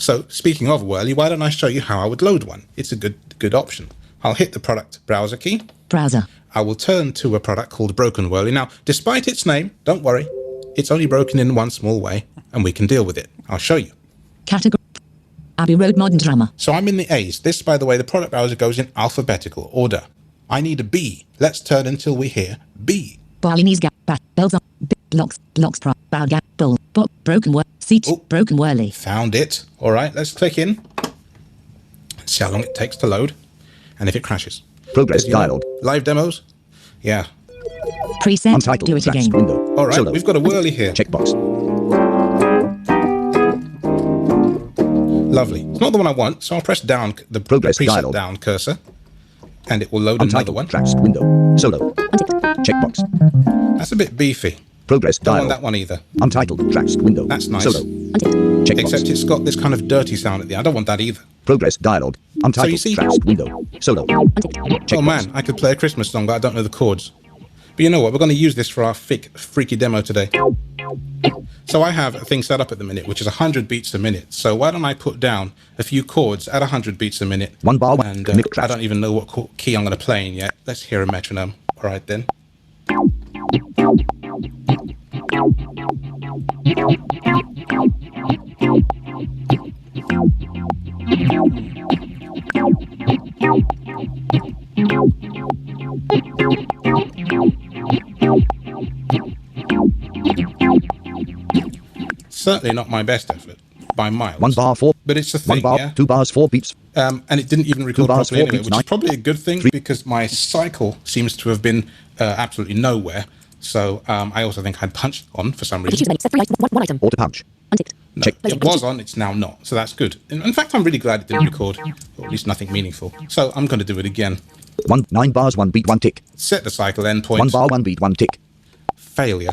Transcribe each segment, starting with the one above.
So speaking of Whirly, why don't I show you how I would load one? It's a good option. I'll hit the product browser key. Browser. I will turn to a product called Broken Whirly. Now, despite its name, don't worry, it's only broken in one small way, and we can deal with it. I'll show you. Category. Abbey Road Modern Drama. So I'm in the A's. This, by the way, the product browser goes in alphabetical order. I need a B. Let's turn until we hear B. Balinese gap. Bells on. Blocks. Bow gap. Bull. Broken Whirly. Seat. Oh. Broken Whirly. Found it. All right, let's click in. See how long it takes to load, and if it crashes. Progress dialog. Live demos? Yeah. Preset. Untitled. Do it again. Window. All right, Solo. we've got a Whirly here. Checkbox. Lovely. It's not the one I want, so I'll press down the Progress preset dialog. down cursor, and it will load another one. Tracks window. Solo. Checkbox. That's a bit beefy. Progress Don't dialog. want that one either. Untitled tracks window. That's nice. Solo. Checkbox. Except it's got this kind of dirty sound at the end. I don't want that either. Progress dialog. Untitled you see- tracks window. Solo. Checkbox. Oh man, I could play a Christmas song, but I don't know the chords. But you know what? We're going to use this for our freaky demo today. So I have a thing set up at the minute, which is 100 beats a minute. So why don't I put down a few chords at 100 beats a minute? One bar. And Mic I track. don't even know what key I'm going to play in yet. Let's hear a metronome. All right then. Certainly not my best effort by miles. 1 bar 4. But it's a 1 thing, bar. yeah? 2 bars 4 beats. And it didn't even record bars, properly 4 anyway, beats, which is 9. probably a good thing 3. because my cycle seems to have been absolutely nowhere. So I also think I'd punched on for some reason. One item. Auto punch. Unticked. No, Check. it was on, it's now not. So that's good. In fact, I'm really glad it didn't record, or at least nothing meaningful. So I'm going to do it again. 9 bars 1 beat 1 tick. Set the cycle endpoint. 1 bar 1 beat 1 tick. Failure.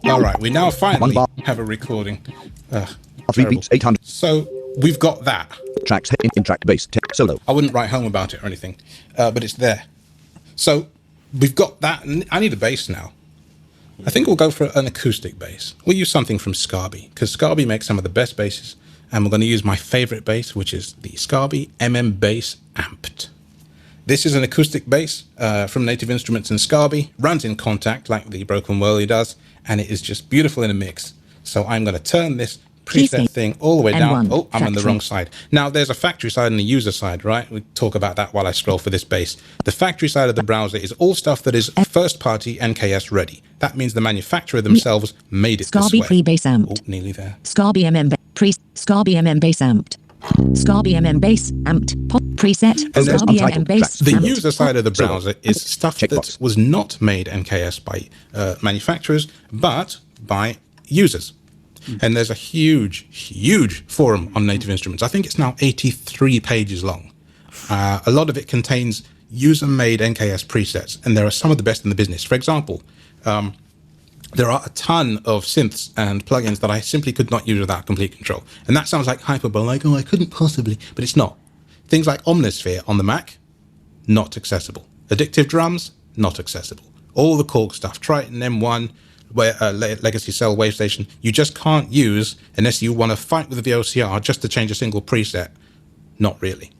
All right, we now finally have a recording. 3 terrible. beats 800. So we've got that. Tracks in track bass. Solo. I wouldn't write home about it or anything, but it's there. So we've got that, and I need a bass now. I think we'll go for an acoustic bass. We'll use something from Scarby, because Scarby makes some of the best basses, and we're going to use my favorite bass, which is the Scarby Bass Amped. This is an acoustic bass from Native Instruments and Scarby, runs in contact like the Broken Whirly does, and it is just beautiful in a mix. So I'm going to turn this preset thing all the way down. Oh, I'm on the wrong side. Now, there's a factory side and a user side, right? We talk about that while I scroll for this bass. The factory side of the browser is all stuff that is first-party NKS ready. That means the manufacturer themselves made it this way. Scarby pre-bass amped. Oh, nearly there. Scarby Scarby bass amped. Scarby bass amped. Pop preset. Scarby bass. The amped. user side of the browser is stuff that was not made NKS by manufacturers, but by users. And there's a huge forum on Native Instruments. I think it's now 83 pages long. A lot of it contains user-made NKS presets, and there are some of the best in the business. For example, there are a ton of synths and plugins that I simply could not use without Komplete Kontrol. And that sounds like hyperbole, like, oh, I couldn't possibly, but it's not. Things like Omnisphere on the Mac, not accessible. Addictive Drums, not accessible. All the Korg stuff, Triton, M1, Legacy Cell, Wavestation, you just can't use unless you want to fight with the VOCR just to change a single preset. Not really.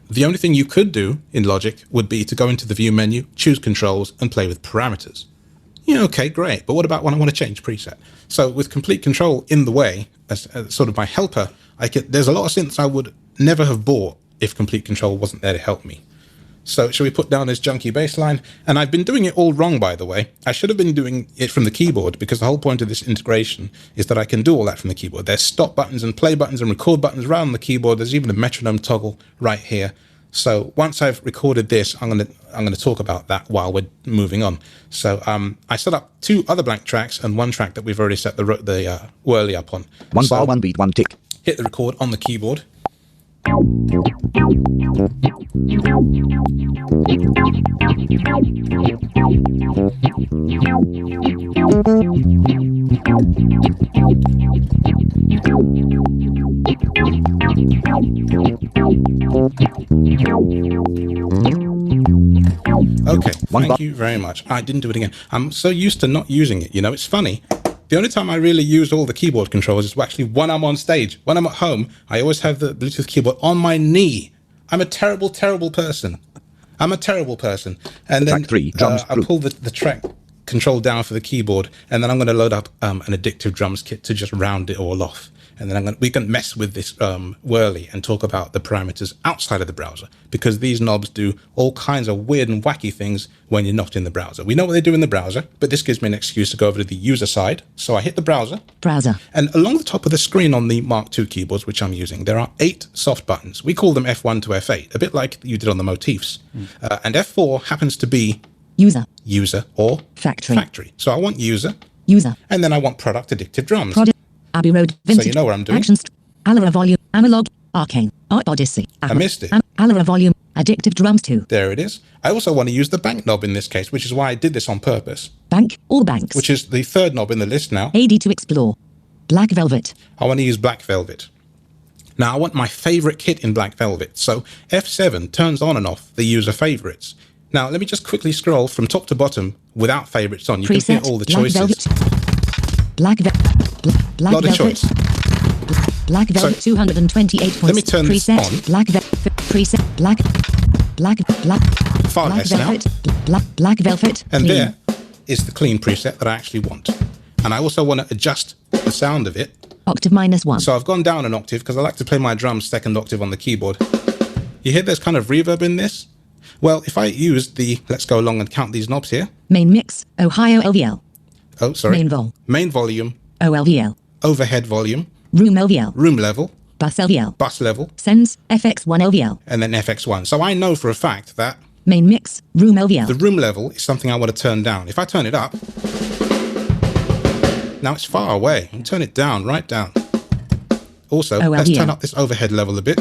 The only thing you could do in Logic would be to go into the View menu, choose Controls, and play with parameters. Yeah, okay, great. But what about when I want to change preset? So with Komplete Kontrol in the way, as sort of my helper, there's a lot of synths I would never have bought if Komplete Kontrol wasn't there to help me. So shall we put down this junky bass line? And I've been doing it all wrong, by the way. I should have been doing it from the keyboard, because the whole point of this integration is that I can do all that from the keyboard. There's stop buttons and play buttons and record buttons around the keyboard. There's even a metronome toggle right here. So once I've recorded this, I'm going to talk about that while we're moving on. So I set up 2 other blank tracks and 1 track that we've already set the Whirly up on. 1 bar 1 beat 1 tick. Hit the record on the keyboard. Okay, thank you very much. I didn't do it again. I'm so used to not using it. You know, it's funny. The only time I really use all the keyboard controls is actually when I'm on stage. When I'm at home, I always have the Bluetooth keyboard on my knee. I'm a terrible, terrible person. I'm a terrible person. And then Track 3, drums I pull the track control down for the keyboard, and then I'm going to load up an addictive drums kit to just round it all off. And then we can mess with this whirly and talk about the parameters outside of the browser, because these knobs do all kinds of weird and wacky things when you're not in the browser. We know what they do in the browser, but this gives me an excuse to go over to the user side. So I hit the browser. And along the top of the screen on the Mark II keyboards, which I'm using, there are 8 soft buttons. We call them F1 to F8, a bit like you did on the motifs. And F4 happens to be user or factory. So I want user. And then I want product addictive drums. Abbey Road, Vintage, so you know what I'm doing. Actions, Alara Volume, Analog, Arcane, Art Odyssey. I missed it. Alara Volume, Addictive Drums 2. There it is. I also want to use the bank knob in this case, which is why I did this on purpose. Bank, all banks. Which is the 3rd knob in the list now. AD to explore. Black Velvet. I want to use Black Velvet. Now I want my favorite kit in Black Velvet. So F7 turns on and off the user favorites. Now let me just quickly scroll from top to bottom without favorites on. You can see all the choices. Black Velvet. Lot of choice. Black Velvet 228 points. Let me turn this preset, on. Black Velvet. Preset. Black Far less now. Black Velvet. And clean. there is the clean preset that I actually want. And I also want to adjust the sound of it. Octave -1. So I've gone down an octave because I like to play my drums 2nd octave on the keyboard. You hear there's kind of reverb in this? Well, if I use the, let's go along and count these knobs here. Main mix, Ohio LVL. Oh, sorry. Main volume. OLVL. Overhead volume. Room LVL. Room level. Bus LVL. Bus level. Sends, FX1 LVL. And then FX1. So I know for a fact that main mix, room LVL. The room level is something I want to turn down. If I turn it up, now it's far away. And turn it down, right down. Also, let's turn up this overhead level a bit.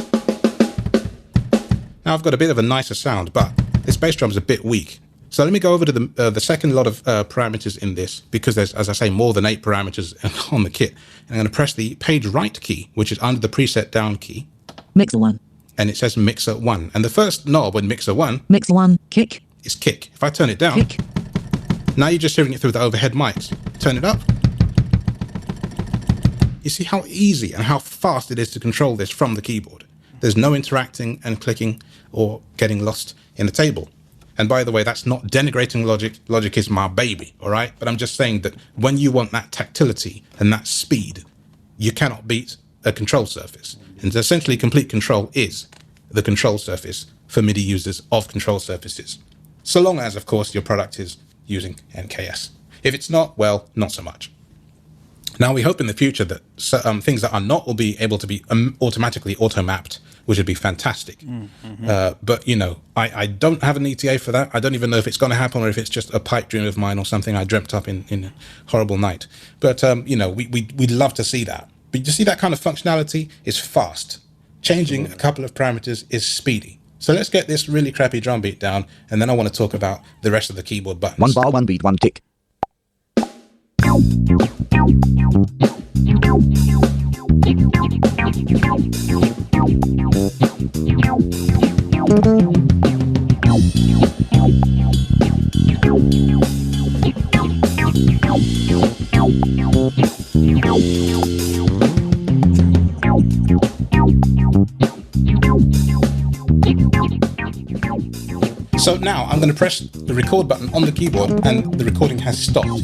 Now I've got a bit of a nicer sound, but this bass drum's a bit weak. So let me go over to the second lot of parameters in this, because there's, as I say, more than 8 parameters on the kit. And I'm going to press the page right key, which is under the preset down key. Mixer 1. And it says Mixer 1. And the first knob in Mixer 1... Mixer 1, kick. ...is kick. If I turn it down... Kick. Now you're just hearing it through the overhead mics. Turn it up. You see how easy and how fast it is to control this from the keyboard. There's no interacting and clicking or getting lost in the table. And by the way, that's not denigrating Logic. Logic is my baby, all right? But I'm just saying that when you want that tactility and that speed, you cannot beat a control surface. And essentially, Komplete Kontrol is the control surface for MIDI users of control surfaces. So long as, of course, your product is using NKS. If it's not, well, not so much. Now, we hope in the future that things that are not will be able to be automatically auto-mapped, which would be fantastic. But, you know, I don't have an ETA for that. I don't even know if it's going to happen or if it's just a pipe dream of mine or something I dreamt up in a horrible night. But, you know, we'd love to see that. But you see, that kind of functionality is fast. Changing a couple of parameters is speedy. So let's get this really crappy drum beat down, and then I want to talk about the rest of the keyboard buttons. 1 bar, 1 beat, 1 tick. So now I'm going to press the record button on the keyboard and the recording has stopped.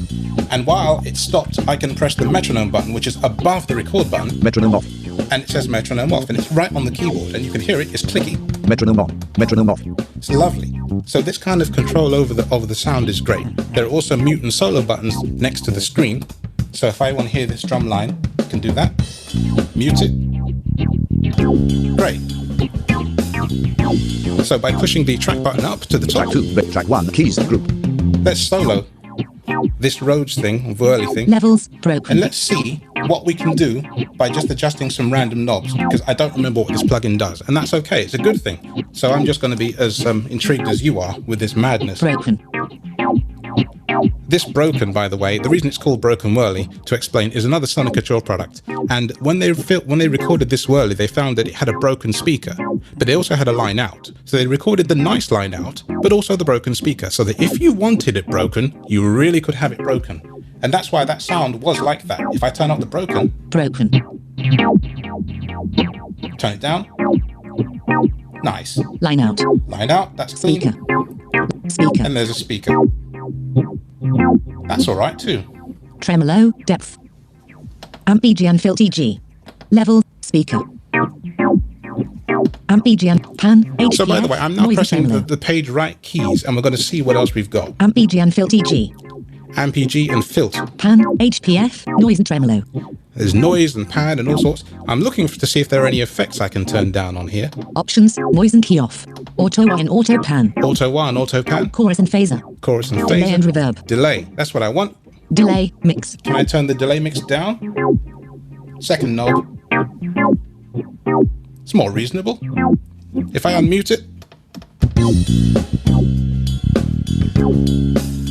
And while it's stopped, I can press the metronome button, which is above the record button. Metronome off. And it says metronome off, and it's right on the keyboard, and you can hear it, it's clicky. Metronome on. Metronome off. It's lovely. So this kind of control over the sound is great. There are also mute and solo buttons next to the screen. So if I want to hear this drum line, I can do that. Mute it. Great. So by pushing the track button up to the top, Track 2, track 1, keys, group. let's solo this Rhodes thing, whirly thing. Levels broken. And let's see what we can do by just adjusting some random knobs, because I don't remember what this plugin does, and that's okay. It's a good thing. So I'm just going to be as intrigued as you are with this madness. Broken. This Broken, by the way, the reason it's called Broken Whirly, to explain, is another Sonic Control product. And when they recorded this Whirly, they found that it had a broken speaker, but they also had a line out. So they recorded the nice line out, but also the broken speaker, so that if you wanted it broken, you really could have it broken. And that's why that sound was like that. If I turn up the broken, Broken. turn it down, nice. Line out. Line out, that's clean. Speaker. Speaker. And there's a speaker. That's all right too. Tremolo. Depth. Amp EG and Filter EG. Level. Speaker. Amp EG and Pan. HPF. So by the way, I'm now noise pressing tremolo. the page right keys, and we're going to see what else we've got. Amp EG and Filter EG. Amp EG and Filt. Pan. HPF. Noise and tremolo. There's noise and pad and all sorts. I'm looking to see if there are any effects I can turn down on here. Options. Noise and key off. Auto and auto pan. Auto 1, auto pan, Chorus and phaser. chorus and Delay and phaser. reverb. Delay, that's what I want. Delay. Mix. Can I turn the delay mix down? Second knob. It's more reasonable. If I unmute it,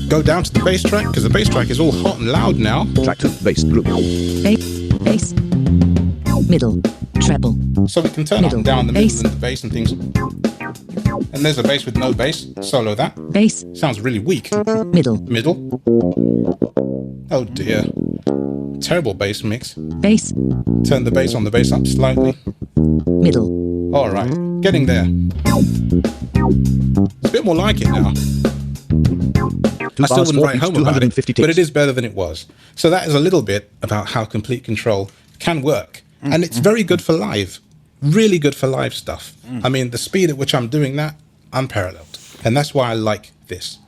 go down to the bass track, because the bass track is all hot and loud now. Track 2, bass group. Bass. Middle. Treble. So we can turn up and down the Bass. middle and the bass and things. And there's a bass with no bass. Solo that. Bass. Sounds really weak. Middle. Middle. Oh dear. Terrible bass mix. Bass. Turn the bass on the bass up slightly. Middle. All right, getting there. It's a bit more like it now. I still wouldn't write home about it, but it is better than it was. So that is a little bit about how Complete Control can work. And it's very good for live. Really good for live stuff. I mean, the speed at which I'm doing that, unparalleled. And that's why I like this.